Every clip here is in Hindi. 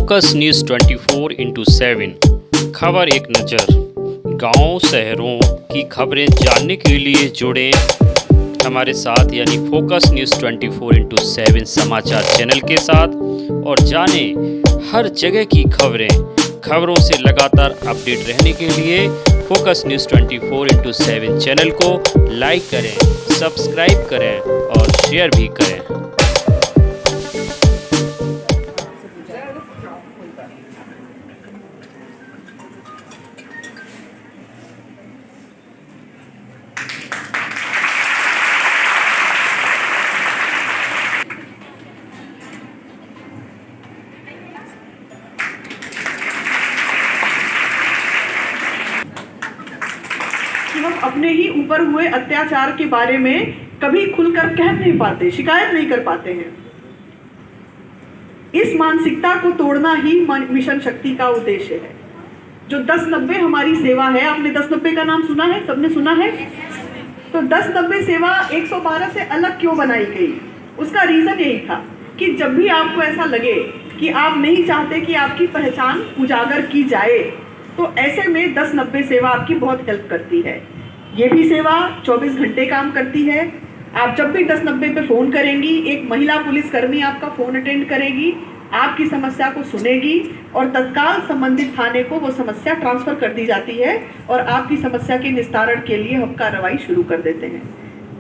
फोकस न्यूज़ 24/7 खबर एक नज़र। गांव शहरों की खबरें जानने के लिए जुड़ें हमारे साथ यानी फोकस न्यूज़ 24/7 समाचार चैनल के साथ और जानें हर जगह की खबरों से लगातार अपडेट रहने के लिए फोकस न्यूज़ 24/7 चैनल को लाइक करें, सब्सक्राइब करें और शेयर भी करें। कि हम अपने ही ऊपर हुए अत्याचार के बारे में कभी खुलकर कह नहीं पाते, शिकायत नहीं कर पाते हैं। इस मानसिकता को तोड़ना ही मिशन शक्ति का उद्देश्य है। जो 10-90 हमारी सेवा है, आपने 10-90 का नाम सुना है? सबने सुना है? तो 10-90 सेवा 112 से अलग क्यों बनाई गई? उसका रीजन यही था कि जब भी आपको ऐसा लगे कि आप नहीं चाहते कि आपकी पहचान उजागर की जाए, तो ऐसे में 10-90 सेवा आपकी बहुत हेल्प करती है। ये भी सेवा 24 घंटे काम करती है। आप जब भी 10-90 पे फ़ोन करेंगी, एक महिला पुलिसकर्मी आपका फ़ोन अटेंड करेगी, आपकी समस्या को सुनेगी और तत्काल संबंधित थाने को वो समस्या ट्रांसफ़र कर दी जाती है और आपकी समस्या के निस्तारण के लिए हम कार्रवाई शुरू कर देते हैं।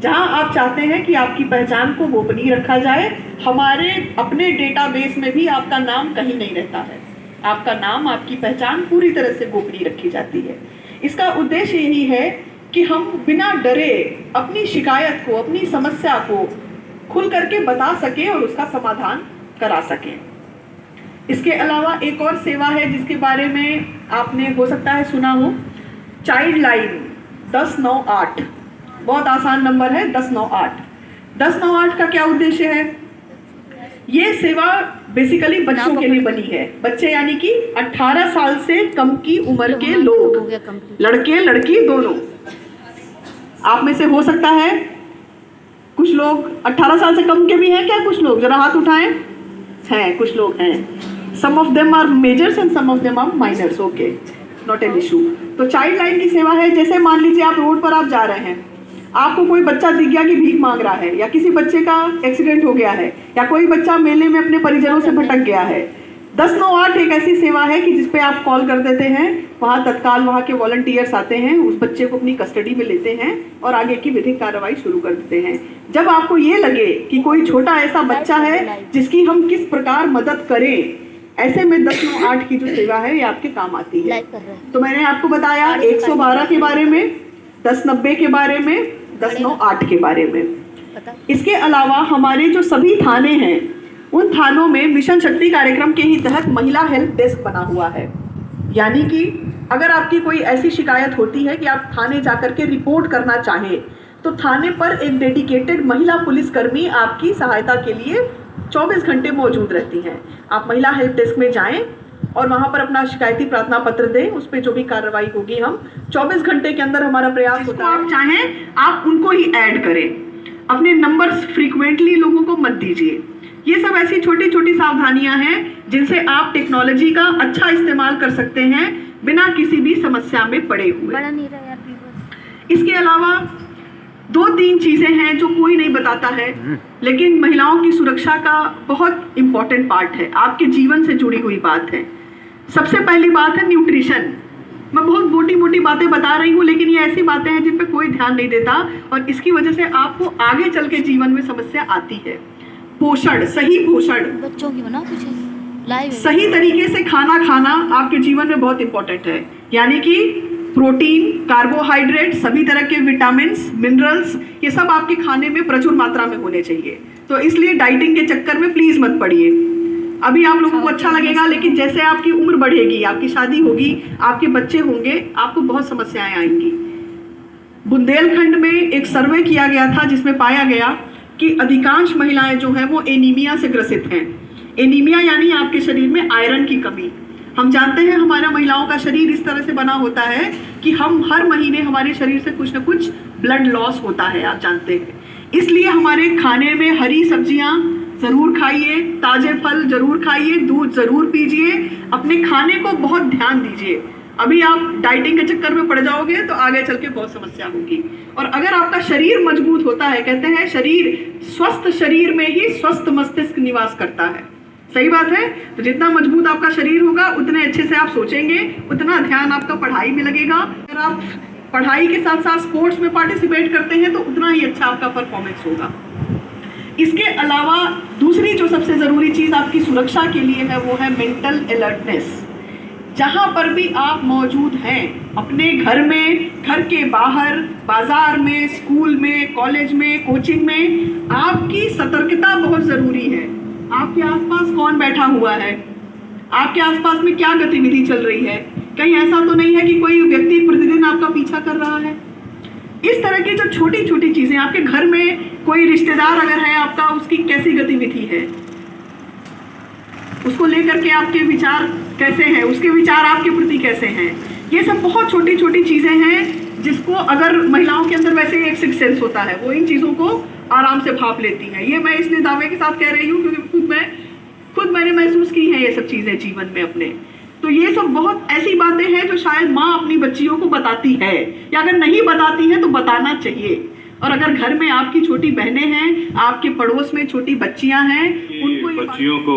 जहां आप चाहते हैं कि आपकी पहचान को गोपनीय रखा जाए, हमारे अपने डेटाबेस में भी आपका नाम कहीं नहीं रहता है। आपका नाम, आपकी पहचान पूरी तरह से गोपनीय रखी जाती है। इसका उद्देश्य यही है कि हम बिना डरे अपनी शिकायत को, अपनी समस्या को खुल करके बता सकें और उसका समाधान करा सकें। इसके अलावा एक और सेवा है जिसके बारे में आपने हो सकता है सुना हो, चाइल्ड लाइन 1098। बहुत आसान नंबर है 1098। 1098 का क्या उद्देश्य है? ये सेवा बेसिकली बच्चों के लिए बनी है। बच्चे यानी कि 18 साल से कम की उम्र के लोग, लड़के लड़की दोनों। आप में से हो सकता है कुछ लोग 18 साल से कम के भी हैं क्या? कुछ लोग जरा हाथ उठाएं। हैं, कुछ लोग हैं। Some of them are majors and some of them are minors. Okay, not an issue. तो चाइल्ड लाइन की सेवा है, जैसे मान लीजिए आप रोड पर आप जा रहे हैं, आपको कोई बच्चा दिख गया कि भीख मांग रहा है, या किसी बच्चे का एक्सीडेंट हो गया है, या कोई बच्चा मेले में अपने परिजनों से भटक गया है। 1098 एक ऐसी सेवा है कि जिस पे आप कॉल कर देते हैं, वहाँ तत्काल वहाँ के वॉलंटियर्स आते हैं, उस बच्चे को अपनी कस्टडी में लेते हैं और आगे की विधिक कार्रवाई शुरू कर देते हैं। जब आपको ये लगे कि कोई छोटा ऐसा बच्चा है जिसकी हम किस प्रकार मदद करें, ऐसे में 1098 की जो सेवा है ये आपके काम आती है। तो मैंने आपको बताया 112 के बारे में, 1090 के बारे में, 1098 के बारे में। इसके अलावा हमारे जो सभी थाने हैं, उन थानों में मिशन शक्ति कार्यक्रम के ही तहत महिला हेल्प डेस्क बना हुआ है। यानी कि अगर आपकी कोई ऐसी शिकायत होती है कि आप थाने जाकर के रिपोर्ट करना चाहें, तो थाने पर एक डेडिकेटेड महिला पुलिसकर्मी आपकी सहायता के लिए 24 घंटे मौजूद रहती हैं। आप महिला हेल्प डेस्क में जाएं और वहाँ पर अपना शिकायती प्रार्थना पत्र दें, उस पर जो भी कार्रवाई होगी हम 24 घंटे के अंदर हमारा प्रयास होता है। आप चाहें आप उनको ही ऐड करें, अपने नंबर्स फ्रीक्वेंटली लोगों को मत दीजिए। ये सब ऐसी छोटी छोटी सावधानियां हैं जिनसे आप टेक्नोलॉजी का अच्छा इस्तेमाल कर सकते हैं बिना किसी भी समस्या में पड़े हुए। इसके अलावा 2-3 चीजें हैं जो कोई नहीं बताता है, लेकिन महिलाओं की सुरक्षा का बहुत इंपॉर्टेंट पार्ट है, आपके जीवन से जुड़ी हुई बात है। सबसे पहली बात है न्यूट्रिशन। मैं बहुत मोटी मोटी बातें बता रही हूँ, लेकिन ये ऐसी बातें हैं जिन पे कोई ध्यान नहीं देता और इसकी वजह से आपको आगे चल के जीवन में समस्या आती है। पोषण, सही पोषण, बच्चों की बना कुछ लाइव सही तरीके से खाना खाना आपके जीवन में बहुत इंपॉर्टेंट है। यानी कि प्रोटीन, कार्बोहाइड्रेट, सभी तरह के विटामिन्स, मिनरल्स, ये सब आपके खाने में प्रचुर मात्रा में होने चाहिए। तो इसलिए डाइटिंग के चक्कर में प्लीज मत पड़िए। अभी आप लोगों को अच्छा लगेगा, लेकिन जैसे आपकी उम्र बढ़ेगी, आपकी शादी होगी, आपके बच्चे होंगे, आपको बहुत समस्याएं आएंगी। बुंदेलखंड में एक सर्वे किया गया था जिसमें पाया गया कि अधिकांश महिलाएं जो हैं वो एनीमिया से ग्रसित हैं। एनीमिया यानी आपके शरीर में आयरन की कमी। हम जानते हैं हमारा महिलाओं का शरीर इस तरह से बना होता है कि हम हर महीने हमारे शरीर से कुछ न कुछ ब्लड लॉस होता है, आप जानते हैं। इसलिए हमारे खाने में हरी सब्जियां, ज़रूर खाइए, ताज़े फल ज़रूर खाइए, दूध ज़रूर पीजिए, अपने खाने को बहुत ध्यान दीजिए। अभी आप डाइटिंग के चक्कर में पड़ जाओगे तो आगे चल के बहुत समस्या होगी। और अगर आपका शरीर मजबूत होता है, कहते हैं स्वस्थ शरीर में ही स्वस्थ मस्तिष्क निवास करता है। सही बात है। तो जितना मजबूत आपका शरीर होगा उतने अच्छे से आप सोचेंगे, उतना ध्यान आपका पढ़ाई में लगेगा। अगर आप पढ़ाई के साथ साथ स्पोर्ट्स में पार्टिसिपेट करते हैं तो उतना ही अच्छा आपका परफॉर्मेंस होगा। इसके अलावा दूसरी जो सबसे ज़रूरी चीज़ आपकी सुरक्षा के लिए है वो है मेंटल अलर्टनेस। जहाँ पर भी आप मौजूद हैं, अपने घर में, घर के बाहर, बाजार में, स्कूल में, कॉलेज में, कोचिंग में, आपकी सतर्कता बहुत ज़रूरी है। आपके आसपास कौन बैठा हुआ है, आपके आसपास में क्या गतिविधि चल रही है, कहीं ऐसा तो नहीं है कि कोई व्यक्ति प्रतिदिन आपका पीछा कर रहा है। इस तरह की जो छोटी छोटी चीज़ें, आपके घर में कोई रिश्तेदार अगर है आपका, उसकी कैसी गतिविधि है, उसको लेकर के आपके विचार कैसे हैं, उसके विचार आपके प्रति कैसे हैं, ये सब बहुत छोटी छोटी चीज़ें हैं जिसको अगर महिलाओं के अंदर वैसे एक सिक्स सेंस होता है, वो इन चीज़ों को आराम से भाप लेती हैं। ये मैं इसलिए दावे के साथ कह रही हूँ क्योंकि खुद मैंने महसूस की हैं ये सब चीज़ें जीवन में अपने। तो ये सब बहुत ऐसी बातें हैं जो शायद माँ अपनी बच्चियों को बताती है, या अगर नहीं बताती है तो बताना चाहिए। और अगर घर में आपकी छोटी बहनें हैं, आपके पड़ोस में छोटी बच्चियां हैं, उनको बच्चियों को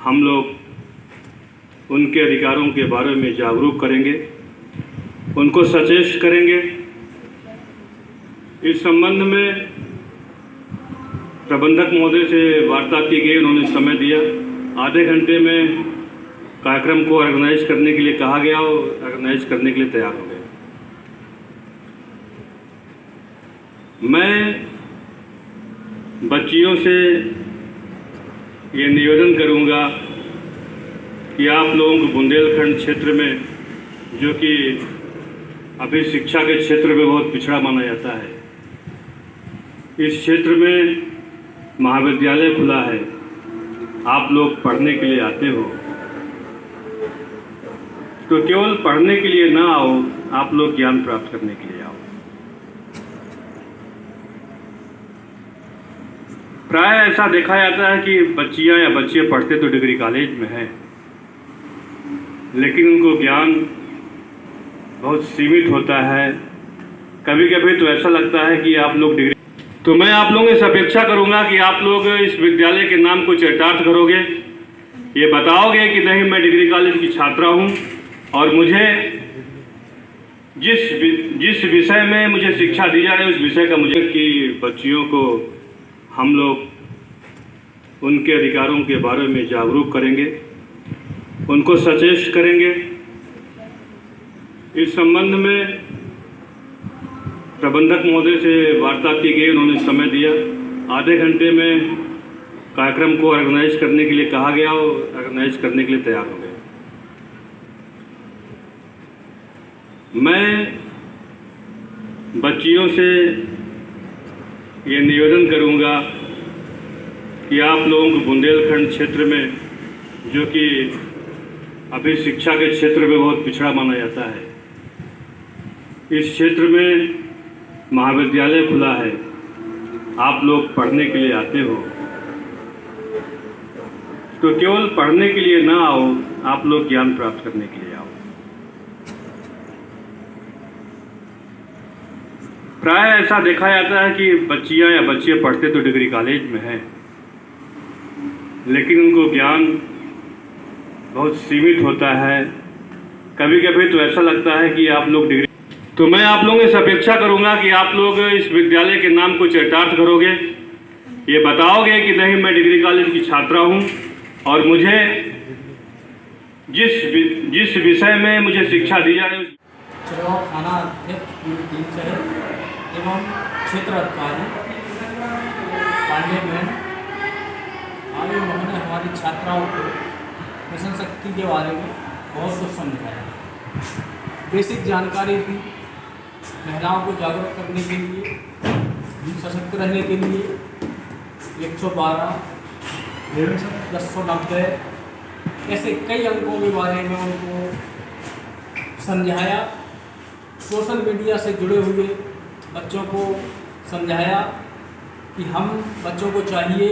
हम लोग उनके अधिकारों के बारे में जागरूक करेंगे, उनको सचेत करेंगे। इस संबंध में प्रबंधक महोदय से वार्ता की गई, उन्होंने समय दिया। आधे घंटे में कार्यक्रम को ऑर्गेनाइज करने के लिए कहा गया और ऑर्गेनाइज करने के लिए तैयार हो गए। मैं बच्चियों से ये निवेदन करूंगा कि आप लोगों को बुंदेलखंड क्षेत्र में, जो कि अभी शिक्षा के क्षेत्र में बहुत पिछड़ा माना जाता है, इस क्षेत्र में महाविद्यालय खुला है, आप लोग पढ़ने के लिए आते हो, तो केवल पढ़ने के लिए ना आओ, आप लोग ज्ञान प्राप्त करने के लिए आओ। प्राय ऐसा देखा जाता है कि बच्चियां या बच्चे पढ़ते तो डिग्री कॉलेज में हैं, लेकिन उनको ज्ञान बहुत सीमित होता है। कभी कभी तो ऐसा लगता है कि आप लोग डिग्री, तो मैं आप लोगों से अपेक्षा करूंगा कि आप लोग इस विद्यालय के नाम को चरितार्थ करोगे, ये बताओगे कि नहीं मैं डिग्री कॉलेज की छात्रा हूं और मुझे जिस विषय में मुझे शिक्षा दी जा रही है उस विषय का मुझे, कि बच्चियों को हम लोग उनके अधिकारों के बारे में जागरूक करेंगे, उनको सचेत करेंगे। इस संबंध में प्रबंधक महोदय से वार्ता की गई, उन्होंने समय दिया। आधे घंटे में कार्यक्रम को ऑर्गेनाइज करने के लिए कहा गया और ऑर्गेनाइज करने के लिए तैयार हो गए। मैं बच्चियों से ये निवेदन करूंगा कि आप लोगों को बुंदेलखंड क्षेत्र में, जो कि अभी शिक्षा के क्षेत्र में बहुत पिछड़ा माना जाता है, इस क्षेत्र में महाविद्यालय खुला है, आप लोग पढ़ने के लिए आते हो, तो केवल पढ़ने के लिए ना आओ, आप लोग ज्ञान प्राप्त करने के लिए आओ। प्राय ऐसा देखा जाता है कि बच्चियां या बच्चे पढ़ते तो डिग्री कॉलेज में हैं, लेकिन उनको ज्ञान बहुत सीमित होता है। कभी कभी तो ऐसा लगता है कि आप लोग डिग्री, तो मैं आप लोगों से अपेक्षा करूंगा कि आप लोग इस विद्यालय के नाम को चरितार्थ करोगे, ये बताओगे कि नहीं मैं डिग्री कॉलेज की छात्रा हूं और मुझे जिस विषय में मुझे शिक्षा दी जा रही है। चुनाव थाना अध्यक्ष पूरी टीम से एवं क्षेत्र अधिकारी पांडे मैम आए, उन्होंने हमारी छात्राओं को मिशन शक्ति के बारे में बहुत कुछ समझाया, बेसिक जानकारी दी, महिलाओं को जागरूक करने के लिए, सशक्त रहने के लिए 112, 1090 ऐसे कई अंकों के बारे में उनको समझाया। सोशल मीडिया से जुड़े हुए बच्चों को समझाया कि हम बच्चों को चाहिए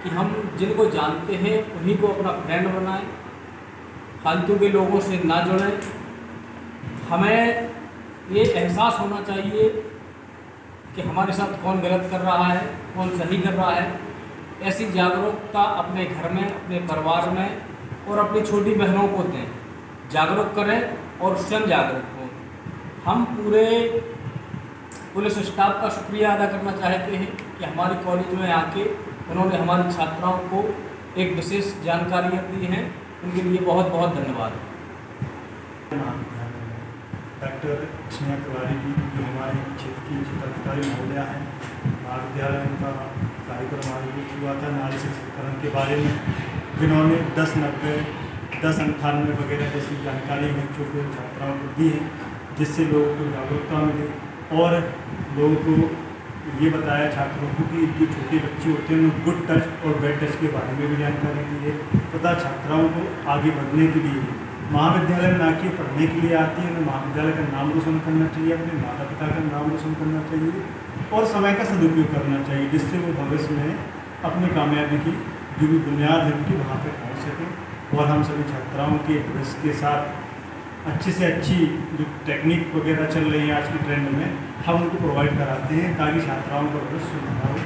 कि हम जिनको जानते हैं उन्हीं को अपना फ्रेंड बनाएं, फालतू के लोगों से ना जुड़ें। हमें ये एहसास होना चाहिए कि हमारे साथ कौन गलत कर रहा है, कौन सही कर रहा है। ऐसी जागरूकता अपने घर में, अपने परिवार में और अपनी छोटी बहनों को दें, जागरूक करें और स्वयं जागरूक हों। हम पूरे पुलिस स्टाफ का शुक्रिया अदा करना चाहते हैं कि हमारे कॉलेज में आके उन्होंने हमारी छात्राओं को एक विशेष जानकारियाँ दी हैं। उनके लिए बहुत बहुत धन्यवाद। डॉक्टर स्नेहा तिवारी जी जो हमारे क्षेत्र की चित्राधिकारी महोदया हैं, महाविद्यालय का कार्यक्रम आयोजित हुआ था नारी सशक्तिकरण के बारे में, जिन्होंने 10-90, 10-98 वगैरह जैसी जानकारी बच्चों को, छात्राओं को दी है, जिससे लोगों को जागरूकता मिले और लोगों को ये बताया छात्रों को कि जो छोटे बच्चे होते हैं उन्हें गुड टच और बैड टच के बारे में भी जानकारी दी है तथा छात्राओं को आगे बढ़ने के लिए महाविद्यालय में आके पढ़ने के लिए आती हैं, उन्हें महाविद्यालय का नाम रोशन करना चाहिए, अपने माता पिता का नाम रोशन करना चाहिए और समय का सदुपयोग करना चाहिए, जिससे वो भविष्य में अपनी कामयाबी की जो भी बुनियाद है उनकी वहाँ पर पहुँच सकें। और हम सभी छात्राओं के भविष्य के साथ अच्छी से अच्छी जो टेक्निक वगैरह चल रही है आज की ट्रेंड में, हम उनको प्रोवाइड कराते हैं ताकि छात्राओं का भविष्य सुधार हो।